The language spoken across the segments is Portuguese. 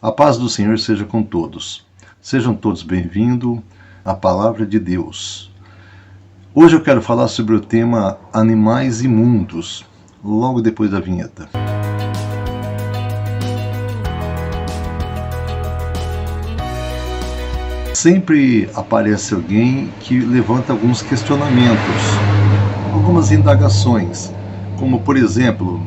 A paz do Senhor seja com todos. Sejam todos bem-vindos à Palavra de Deus. Hoje eu quero falar sobre o tema Animais Imundos, logo depois da vinheta. Sempre aparece alguém que levanta alguns questionamentos, algumas indagações, como por exemplo,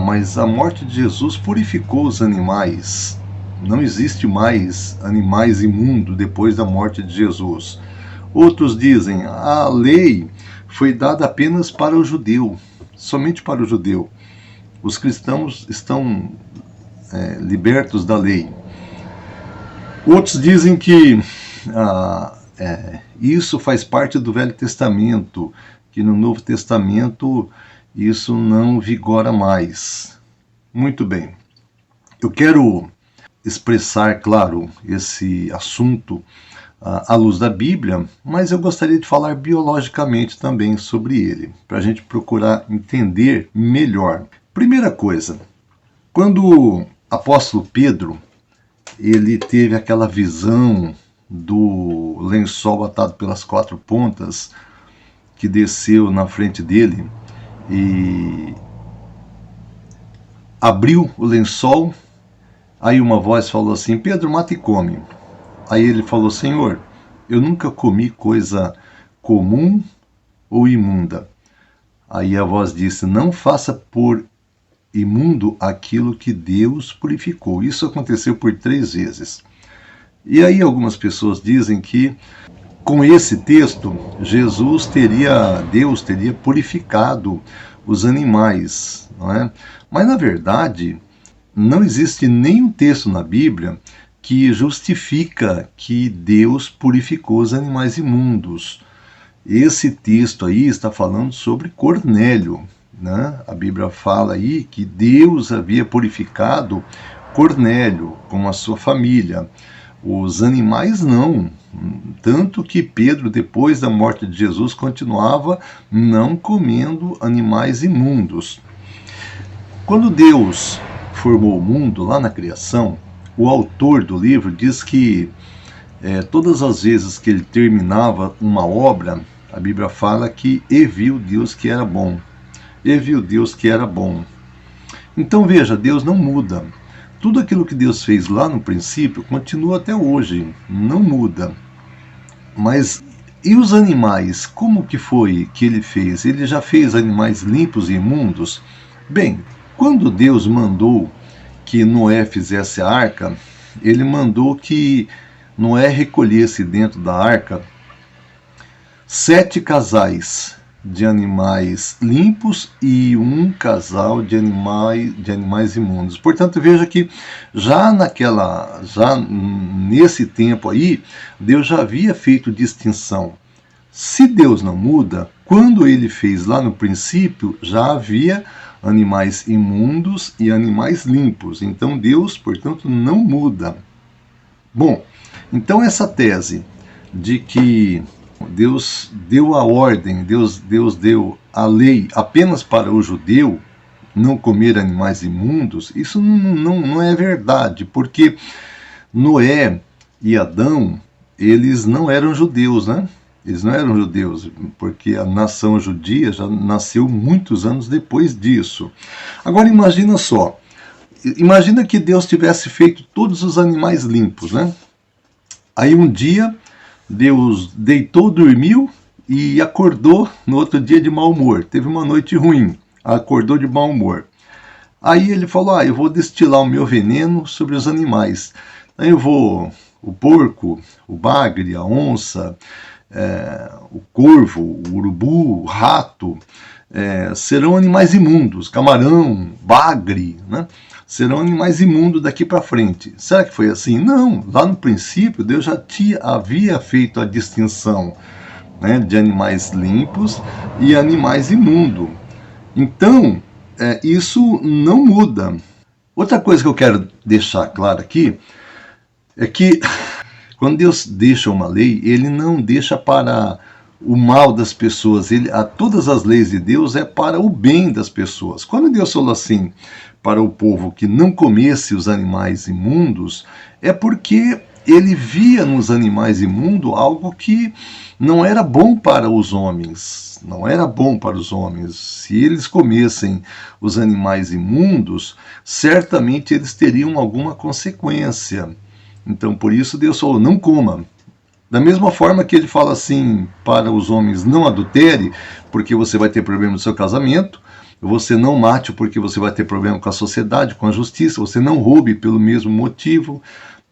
mas a morte de Jesus purificou os animais. Não existe mais animais imundos depois da morte de Jesus. Outros dizem, a lei foi dada apenas para o judeu, somente para o judeu. Os cristãos estão libertos da lei. Outros dizem que isso faz parte do Velho Testamento, que no Novo Testamento isso não vigora mais. Muito bem. Eu quero expressar, claro, esse assunto à luz da Bíblia, mas eu gostaria de falar biologicamente também sobre ele, para a gente procurar entender melhor. Primeira coisa, quando o apóstolo Pedro ele teve aquela visão do lençol atado pelas quatro pontas que desceu na frente dele e abriu o lençol, aí uma voz falou assim, Pedro, mata e come. Aí ele falou, Senhor, eu nunca comi coisa comum ou imunda. Aí a voz disse, não faça por imundo aquilo que Deus purificou. Isso aconteceu por 3 vezes. E aí algumas pessoas dizem que com esse texto, Deus teria purificado os animais, não é? Mas na verdade, não existe nenhum texto na Bíblia que justifica que Deus purificou os animais imundos. Esse texto aí está falando sobre Cornélio, né? A Bíblia fala aí que Deus havia purificado Cornélio com a sua família. Os animais não. Tanto que Pedro, depois da morte de Jesus, continuava não comendo animais imundos. Quando Deus formou o mundo, lá na criação, o autor do livro diz que todas as vezes que ele terminava uma obra, a Bíblia fala que e viu Deus que era bom. E viu Deus que era bom. Então veja, Deus não muda. Tudo aquilo que Deus fez lá no princípio continua até hoje, não muda. Mas e os animais? Como que foi que ele fez? Ele já fez animais limpos e imundos? Bem, quando Deus mandou que Noé fizesse a arca, ele mandou que Noé recolhesse dentro da arca 7 casais de animais limpos e um casal de animais imundos. Portanto, veja que já nesse tempo aí, Deus já havia feito distinção. Se Deus não muda, quando ele fez lá no princípio, já havia animais imundos e animais limpos. Então Deus, portanto, não muda. Bom, então essa tese de que Deus deu a ordem, Deus deu a lei apenas para o judeu não comer animais imundos, isso não é verdade, porque Noé e Adão, eles não eram judeus, né? Eles não eram judeus, porque a nação judia já nasceu muitos anos depois disso. Agora imagina só, imagina que Deus tivesse feito todos os animais limpos, né? Aí um dia Deus deitou, dormiu e acordou no outro dia de mau humor. Teve uma noite ruim, acordou de mau humor. Aí ele falou, eu vou destilar o meu veneno sobre os animais. Aí o porco, o bagre, a onça, o corvo, o urubu, o rato, serão animais imundos, camarão, bagre, né? Serão animais imundos daqui para frente. Será que foi assim? Não, lá no princípio Deus já havia feito a distinção, né, de animais limpos e animais imundos. Então, isso não muda. Outra coisa que eu quero deixar claro aqui é que quando Deus deixa uma lei, ele não deixa para o mal das pessoas. Todas as leis de Deus é para o bem das pessoas. Quando Deus falou assim, para o povo que não comesse os animais imundos, é porque ele via nos animais imundos algo que não era bom para os homens. Não era bom para os homens. Se eles comessem os animais imundos, certamente eles teriam alguma consequência. Então, por isso, Deus falou, não coma. Da mesma forma que ele fala assim para os homens, não adultere, porque você vai ter problema no seu casamento, você não mate porque você vai ter problema com a sociedade, com a justiça, você não roube pelo mesmo motivo.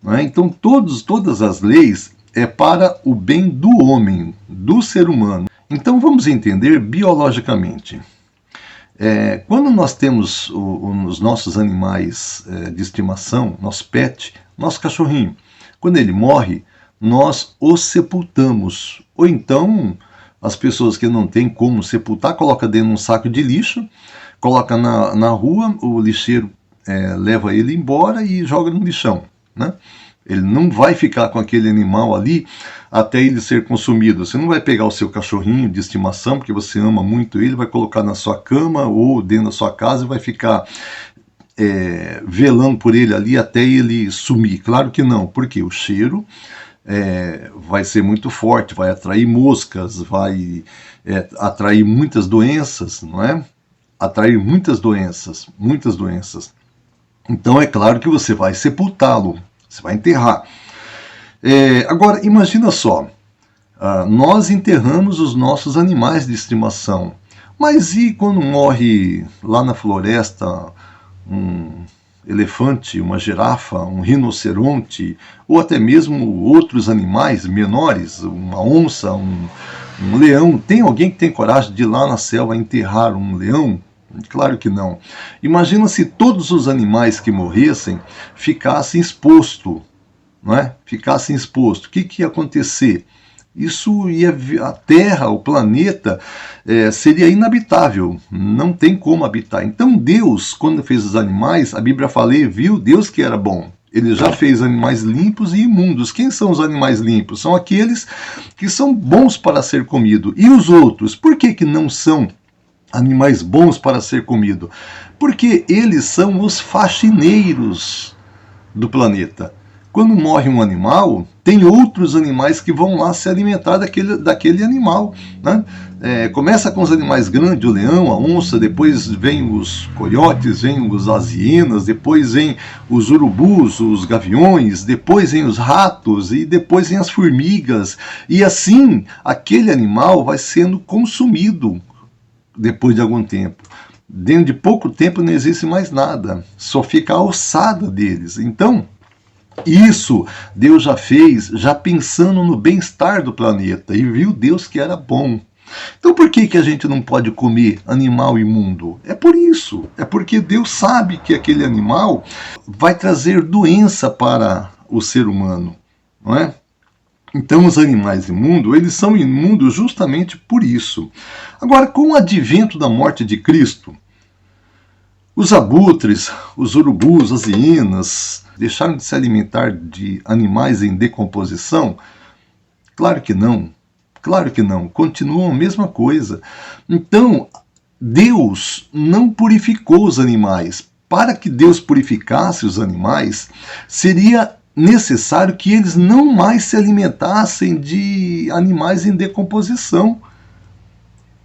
Né? Então, todas as leis é para o bem do homem, do ser humano. Então, vamos entender biologicamente. Quando nós temos os nossos animais de estimação, nosso pet, nosso cachorrinho, quando ele morre, nós o sepultamos. Ou então, as pessoas que não têm como sepultar, colocam dentro de um saco de lixo, coloca na rua, o lixeiro leva ele embora e joga no lixão. Né? Ele não vai ficar com aquele animal ali até ele ser consumido. Você não vai pegar o seu cachorrinho de estimação, porque você ama muito ele, vai colocar na sua cama ou dentro da sua casa e vai ficar velando por ele ali até ele sumir. Claro que não, porque o cheiro vai ser muito forte, vai atrair moscas, vai atrair muitas doenças, não é? Atrair muitas doenças. Então é claro que você vai sepultá-lo, você vai enterrar. Agora, imagina só, nós enterramos os nossos animais de estimação, mas e quando morre lá na floresta um elefante, uma girafa, um rinoceronte, ou até mesmo outros animais menores, uma onça, um leão? Tem alguém que tem coragem de ir lá na selva enterrar um leão? Claro que não. Imagina se todos os animais que morressem ficassem expostos, não é? Ficassem expostos. O que ia acontecer? A Terra, o planeta, seria inabitável. Não tem como habitar. Então Deus, quando fez os animais, a Bíblia fala, viu Deus que era bom. Ele já fez animais limpos e imundos. Quem são os animais limpos? São aqueles que são bons para ser comidos. E os outros? Por que não são animais bons para ser comido? Porque eles são os faxineiros do planeta. Quando morre um animal, tem outros animais que vão lá se alimentar daquele animal. Né? Começa com os animais grandes, o leão, a onça, depois vem os coiotes, vem as hienas, depois vem os urubus, os gaviões, depois vem os ratos e depois vem as formigas. E assim, aquele animal vai sendo consumido depois de algum tempo. Dentro de pouco tempo não existe mais nada, só fica a ossada deles. Então, isso Deus já fez, já pensando no bem-estar do planeta, e viu Deus que era bom. Então por que a gente não pode comer animal imundo? É por isso, é porque Deus sabe que aquele animal vai trazer doença para o ser humano, não é? Então os animais imundos, eles são imundos justamente por isso. Agora, com o advento da morte de Cristo, os abutres, os urubus, as hienas, deixaram de se alimentar de animais em decomposição? Claro que não, continuam a mesma coisa. Então, Deus não purificou os animais. Para que Deus purificasse os animais, seria necessário que eles não mais se alimentassem de animais em decomposição.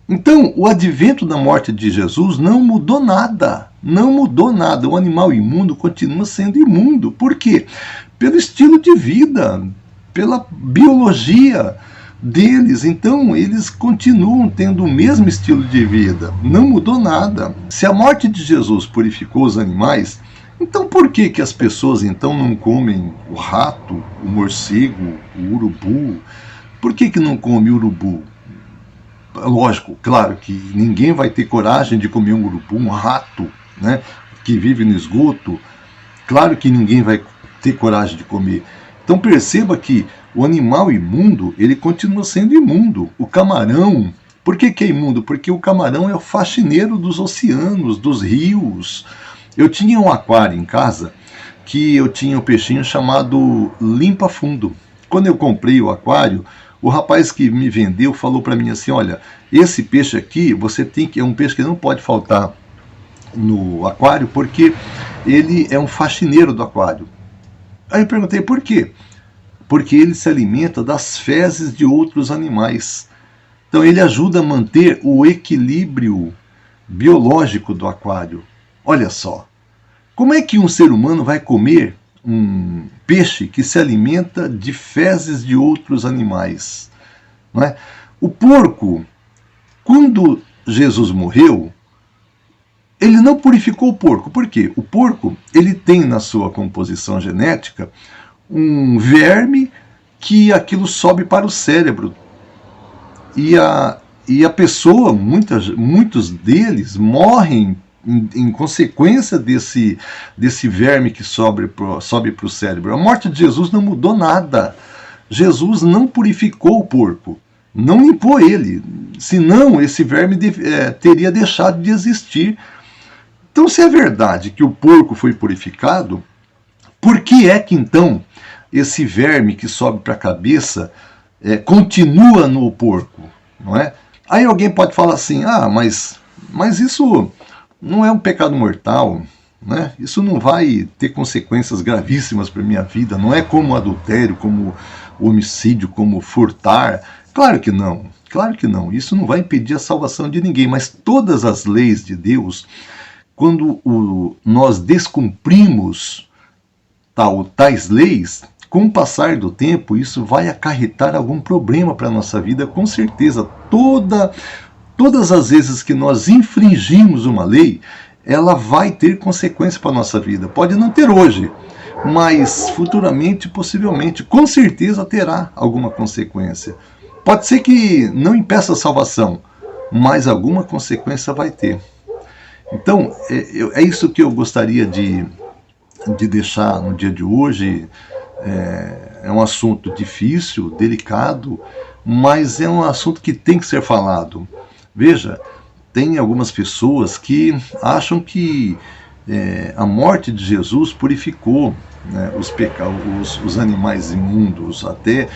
Então, o advento da morte de Jesus não mudou nada. Não mudou nada. O animal imundo continua sendo imundo. Por quê? Pelo estilo de vida, pela biologia deles. Então, eles continuam tendo o mesmo estilo de vida. Não mudou nada. Se a morte de Jesus purificou os animais, então por que as pessoas então não comem o rato, o morcego, o urubu? Por que não come o urubu? Lógico, claro que ninguém vai ter coragem de comer um urubu, um rato, né, que vive no esgoto. Claro que ninguém vai ter coragem de comer. Então perceba que o animal imundo, ele continua sendo imundo. O camarão, por que é imundo? Porque o camarão é o faxineiro dos oceanos, dos rios. Eu tinha um aquário em casa que eu tinha um peixinho chamado limpa-fundo. Quando eu comprei o aquário, o rapaz que me vendeu falou para mim assim, olha, esse peixe aqui, é um peixe que não pode faltar no aquário porque ele é um faxineiro do aquário. Aí eu perguntei por quê? Porque ele se alimenta das fezes de outros animais. Então ele ajuda a manter o equilíbrio biológico do aquário. Olha só, como é que um ser humano vai comer um peixe que se alimenta de fezes de outros animais? Não é? O porco, quando Jesus morreu, ele não purificou o porco. Por quê? O porco ele tem na sua composição genética um verme que aquilo sobe para o cérebro. E a pessoa, muitos deles morrem em consequência desse verme que sobe para o cérebro. A morte de Jesus não mudou nada. Jesus não purificou o porco, não limpou ele, senão esse verme teria deixado de existir. Então, se é verdade que o porco foi purificado, por que é que então esse verme que sobe para a cabeça continua no porco? Não é? Aí alguém pode falar assim, mas isso não é um pecado mortal, né? Isso não vai ter consequências gravíssimas para a minha vida, não é como adultério, como homicídio, como furtar. Claro que não, isso não vai impedir a salvação de ninguém, mas todas as leis de Deus, quando nós descumprimos tais leis, com o passar do tempo, isso vai acarretar algum problema para a nossa vida, com certeza. Todas as vezes que nós infringimos uma lei, ela vai ter consequência para a nossa vida. Pode não ter hoje, mas futuramente, possivelmente, com certeza terá alguma consequência. Pode ser que não impeça a salvação, mas alguma consequência vai ter. Então, é isso que eu gostaria de deixar no dia de hoje. É um assunto difícil, delicado, mas é um assunto que tem que ser falado. Veja, tem algumas pessoas que acham que a morte de Jesus purificou, né, os animais imundos, até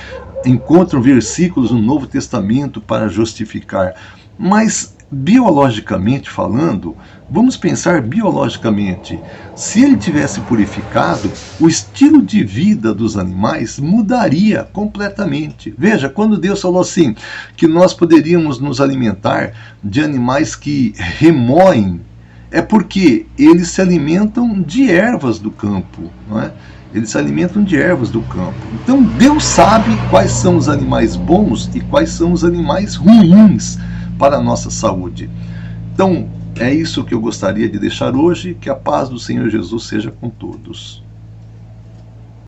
encontram versículos no Novo Testamento para justificar. Mas, biologicamente falando, vamos pensar biologicamente. Se ele tivesse purificado, o estilo de vida dos animais mudaria completamente. Veja, quando Deus falou assim, que nós poderíamos nos alimentar de animais que remoem, é porque eles se alimentam de ervas do campo, não é? Eles se alimentam de ervas do campo. Então Deus sabe quais são os animais bons e quais são os animais ruins para a nossa saúde. Então, é isso que eu gostaria de deixar hoje. Que a paz do Senhor Jesus seja com todos.